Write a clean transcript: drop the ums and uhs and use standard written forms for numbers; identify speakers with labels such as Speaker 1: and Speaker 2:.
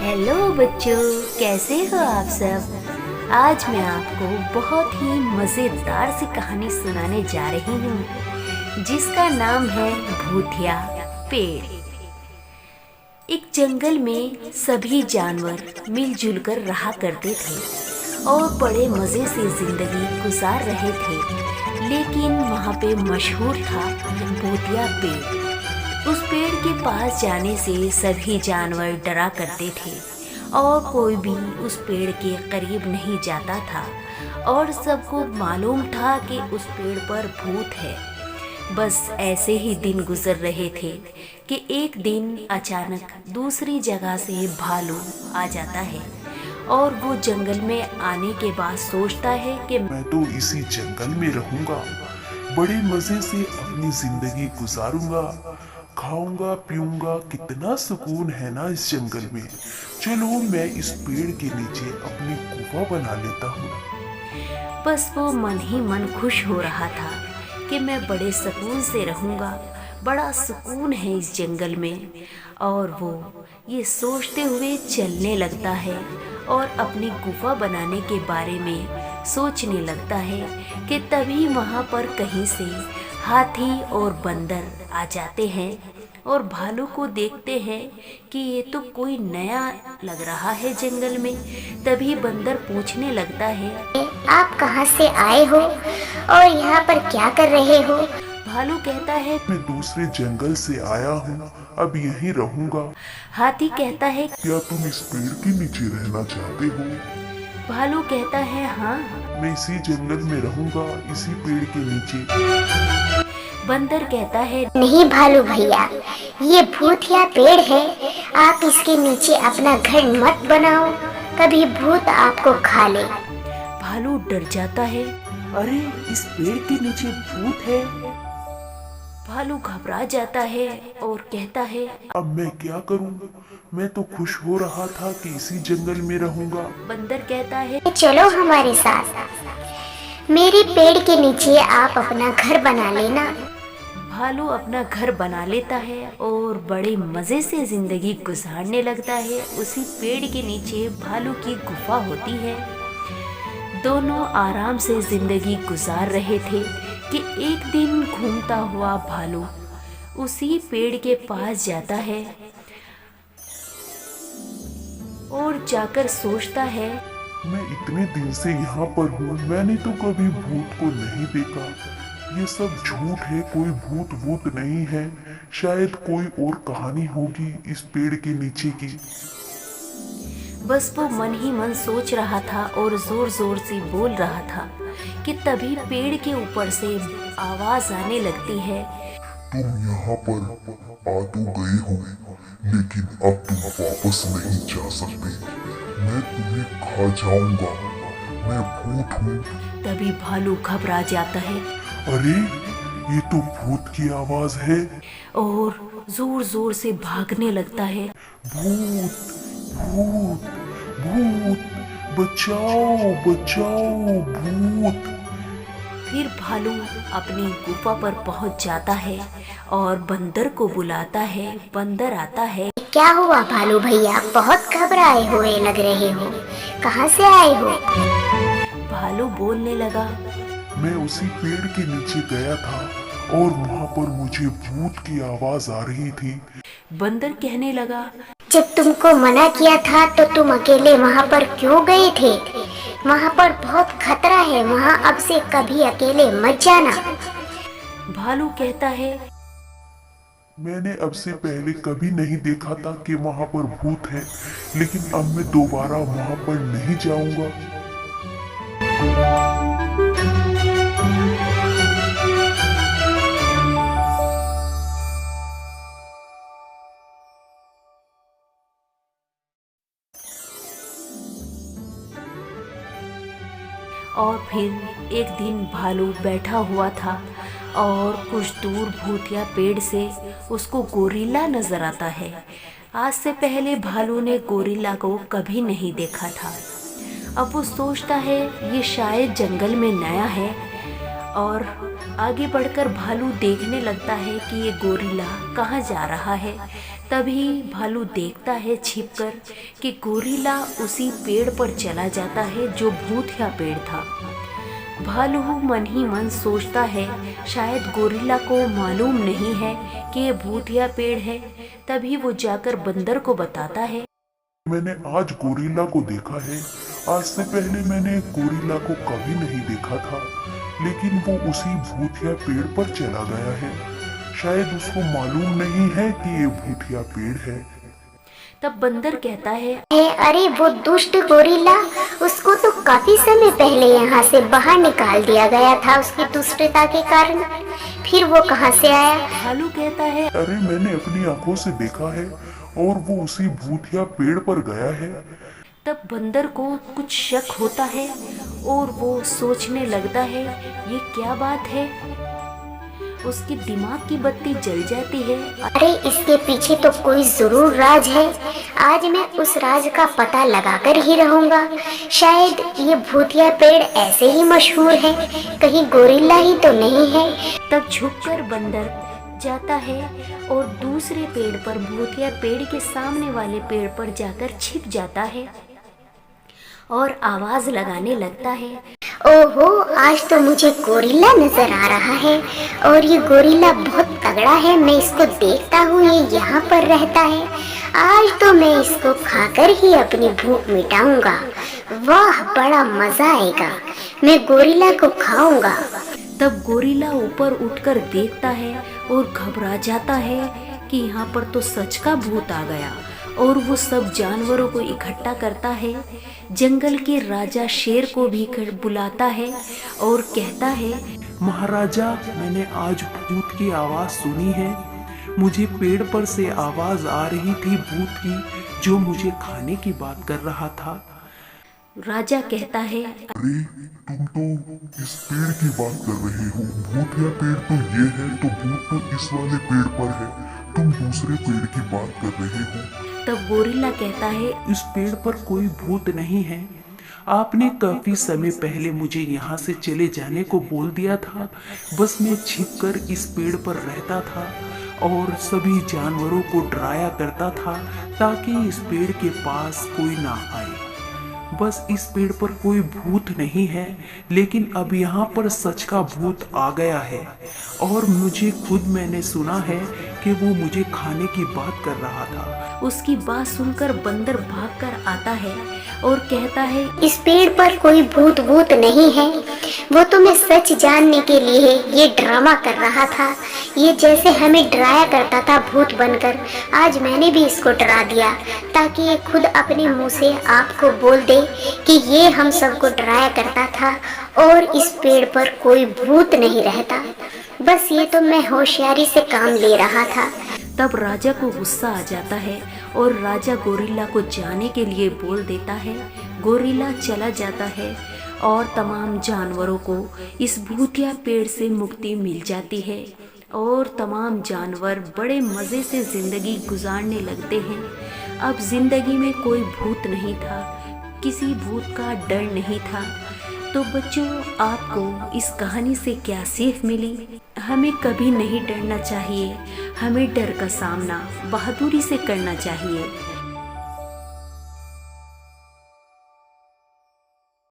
Speaker 1: Hello बच्चों, कैसे हो आप सब। आज मैं आपको बहुत ही मज़ेदार सी कहानी सुनाने जा रही हूँ जिसका नाम है भूतिया पेड़। एक जंगल में सभी जानवर मिलजुल कर रहा करते थे और बड़े मज़े से ज़िंदगी गुजार रहे थे। लेकिन वहाँ पे मशहूर था भूतिया पेड़। उस पेड़ के पास जाने से सभी जानवर डरा करते थे और कोई भी उस पेड़ के करीब नहीं जाता था और सबको मालूम था कि उस पेड़ पर भूत है। बस ऐसे ही दिन गुजर रहे थे कि एक दिन अचानक दूसरी जगह से भालू आ जाता है और वो जंगल में आने के बाद सोचता है कि
Speaker 2: मैं तो इसी जंगल में रहूंगा, बड़े मजे से अपनी जिंदगी गुजारूंगा, खाऊंगा पीऊंगा, कितना सुकून है ना इस जंगल में। चलो मैं इस पेड़ के नीचे अपनी गुफा बना लेता हूँ।
Speaker 1: बस वो मन ही मन खुश हो रहा था कि मैं बड़े सुकून से रहूंगा, बड़ा सुकून है इस जंगल में। और वो ये सोचते हुए चलने लगता है और अपनी गुफा बनाने के बारे में सोचने लगता है कि तभी वहाँ पर कहीं से हाथी और बंदर आ जाते हैं और भालू को देखते हैं कि ये तो कोई नया लग रहा है जंगल में। तभी बंदर पूछने लगता है,
Speaker 3: आप कहाँ से आए हो और यहाँ पर क्या कर रहे हो?
Speaker 1: भालू कहता है,
Speaker 2: मैं दूसरे जंगल से आया हूँ, अब यहीं रहूंगा।
Speaker 1: हाथी कहता है,
Speaker 2: क्या तुम इस पेड़ के नीचे रहना चाहते हो?
Speaker 1: भालू कहता है, हाँ।
Speaker 2: मैं इसी जंगल में रहूंगा, इसी पेड़ के नीचे।
Speaker 1: बंदर कहता है,
Speaker 3: नहीं भालू भैया, ये भूतिया पेड़ है, आप इसके नीचे अपना घर मत बनाओ, कभी भूत आपको खा ले।
Speaker 1: भालू डर जाता है, अरे इस पेड़ के नीचे भूत है। भालू घबरा जाता है और कहता है,
Speaker 2: अब मैं क्या करूं? मैं तो खुश हो रहा था कि इसी जंगल में रहूंगा।
Speaker 1: बंदर कहता है,
Speaker 3: चलो हमारे साथ, मेरे पेड़ के नीचे आप अपना घर बना लेना।
Speaker 1: भालू अपना घर बना लेता है और बड़े मज़े से ज़िंदगी गुजारने लगता है। उसी पेड़ के नीचे भालू की गुफा होती है। दोनों आराम से ज़िंदगी गुजार रहे थे कि एक दिन घूमता हुआ भालू उसी पेड़ के पास जाता है और जाकर सोचता है,
Speaker 2: मैं इतने दिन से यहाँ पर हूँ, मैंने तो कभी भूत को नहीं देखा। ये सब झूठ है, कोई भूत वूत नहीं है। शायद कोई और कहानी होगी इस पेड़ के नीचे की।
Speaker 1: बस वो मन ही मन सोच रहा था और जोर जोर से बोल रहा था कि तभी पेड़ के ऊपर से आवाज आने लगती है,
Speaker 2: तुम यहाँ पर आ तो गए हो, लेकिन अब तुम वापस नहीं जा सकते। मैं तुम्हें खा जाऊंगा, मैं भूत हूँ।
Speaker 1: तभी भालू घबरा जाता है,
Speaker 2: अरे ये तो भूत की आवाज है।
Speaker 1: और जोर जोर से भागने लगता है।
Speaker 2: भूत भूत भूत, बचाओ बचाओ भूत।
Speaker 1: फिर भालू अपनी गुफा पर पहुंच जाता है और बंदर को बुलाता है। बंदर आता है,
Speaker 3: क्या हुआ भालू भैया, बहुत घबराए हुए लग रहे हो, कहाँ से आए हो?
Speaker 1: भालू बोलने लगा,
Speaker 2: मैं उसी पेड़ के नीचे गया था और वहाँ पर मुझे भूत की आवाज आ रही थी।
Speaker 1: बंदर कहने लगा,
Speaker 3: जब तुमको मना किया था तो तुम अकेले वहाँ पर क्यों गए थे? वहाँ पर बहुत खतरा है, वहाँ अब से कभी अकेले मत जाना।
Speaker 1: भालू कहता है,
Speaker 2: मैंने अब से पहले कभी नहीं देखा था कि वहाँ पर भूत है, लेकिन अब मैं दोबारा वहाँ पर नहीं जाऊंगा।
Speaker 1: और फिर एक दिन भालू बैठा हुआ था और कुछ दूर भूतिया पेड़ से उसको गोरिल्ला नजर आता है। आज से पहले भालू ने गोरिल्ला को कभी नहीं देखा था। अब वो सोचता है ये शायद जंगल में नया है और आगे बढ़कर भालू देखने लगता है कि ये गोरिल्ला कहाँ जा रहा है। तभी भालू देखता है छिपकर कि गोरिल्ला उसी पेड़ पर चला जाता है जो भूतिया पेड़ था। भालू मन ही मन सोचता है शायद गोरिल्ला को मालूम नहीं है कि ये भूतिया पेड़ है। तभी वो जाकर बंदर को बताता है,
Speaker 2: मैंने आज गोरिल्ला को देखा है। आज से पहले मैंने गोरिल्ला को कभी नहीं देखा था, लेकिन वो उसी भूतिया पेड़ पर चला गया है। शायद उसको मालूम नहीं है कि ये भूतिया पेड़ है।
Speaker 1: तब बंदर कहता है,
Speaker 3: अरे वो दुष्ट गोरिल्ला, उसको तो काफी समय पहले यहाँ से बाहर निकाल दिया गया था उसकी दुष्टता के कारण। फिर वो कहाँ से आया?
Speaker 1: भालू कहता है,
Speaker 2: अरे मैंने अपनी आंखों से देखा है और वो उसी भूतिया पेड़ पर गया है।
Speaker 1: तब बंदर को कुछ शक होता है और वो सोचने लगता है ये क्या बात है। उसकी दिमाग की बत्ती जल जाती है।
Speaker 3: अरे इसके पीछे तो कोई जरूर राज है। आज मैं उस राज का पता लगाकर ही रहूंगा। शायद ये भूतिया पेड़ ऐसे ही मशहूर है, कहीं गोरिल्ला ही तो नहीं है।
Speaker 1: तब झुककर बंदर जाता है और दूसरे पेड़ पर, भूतिया पेड़ के सामने वाले पेड़ पर जाकर छिप जाता है और आवाज लगाने लगता है,
Speaker 3: ओहो, आज तो मुझे गोरिल्ला नजर आ रहा है और ये गोरिल्ला बहुत तगड़ा है। मैं इसको देखता हूँ, ये यहाँ पर रहता है। आज तो मैं इसको खाकर ही अपनी भूख मिटाऊंगा। वाह, बड़ा मजा आएगा, मैं गोरिल्ला को खाऊंगा।
Speaker 1: तब गोरिल्ला ऊपर उठकर देखता है और घबरा जाता है कि यहाँ पर तो सच का भूत आ गया। और वो सब जानवरों को इकट्ठा करता है, जंगल के राजा शेर को भी बुलाता है और कहता है,
Speaker 4: महाराजा, मैंने आज भूत की आवाज सुनी है। मुझे पेड़ पर से आवाज आ रही थी भूत की, जो मुझे खाने की बात कर रहा था।
Speaker 1: राजा कहता है,
Speaker 2: अरे तुम तो इस पेड़ की बात कर रहे हो। भूतिया पेड़ तो ये है, तो भूत तो इस वाले पेड़ पर है। तुम दूसरे पेड़ की बात कर रहे हो।
Speaker 1: तब गोरिल्ला कहता है,
Speaker 4: इस पेड़ पर कोई भूत नहीं है। आपने काफी समय पहले मुझे यहाँ से चले जाने को बोल दिया था। बस मैं छिपकर इस पेड़ पर रहता था और सभी जानवरों को डराया करता था ताकि इस पेड़ के पास कोई ना आए। बस इस पेड़ पर कोई भूत नहीं है, लेकिन अब यहाँ पर सच का भूत आ गया है और मुझे खुद मैंने सुना है कि वो मुझे खाने की बात कर रहा था।
Speaker 1: उसकी बात सुनकर बंदर भागकर आता है और कहता है,
Speaker 3: इस पेड़ पर कोई भूत नहीं है। वो तो मैं सच जानने के लिए ये ड्रामा कर रहा था। ये जैसे हमें डराया करता था भूत बनकर, आज मैंने भी इसको डरा दिया ताकि ये खुद अपने मुंह से आपको बोल दे कि ये हम सबको डराया करता था और इस पेड़ पर कोई भूत नहीं रहता। बस ये तो मैं होशियारी से काम ले रहा था।
Speaker 1: तब राजा को गुस्सा आ जाता है और राजा गोरिल्ला को जाने के लिए बोल देता है। गोरिल्ला चला जाता है और तमाम जानवरों को इस भूतिया पेड़ से मुक्ति मिल जाती है और तमाम जानवर बड़े मज़े से ज़िंदगी गुजारने लगते हैं। अब ज़िंदगी में कोई भूत नहीं था, किसी भूत का डर नहीं था। तो बच्चों, आपको इस कहानी से क्या सीख मिली? हमें कभी नहीं डरना चाहिए, हमें डर का सामना बहादुरी से करना चाहिए।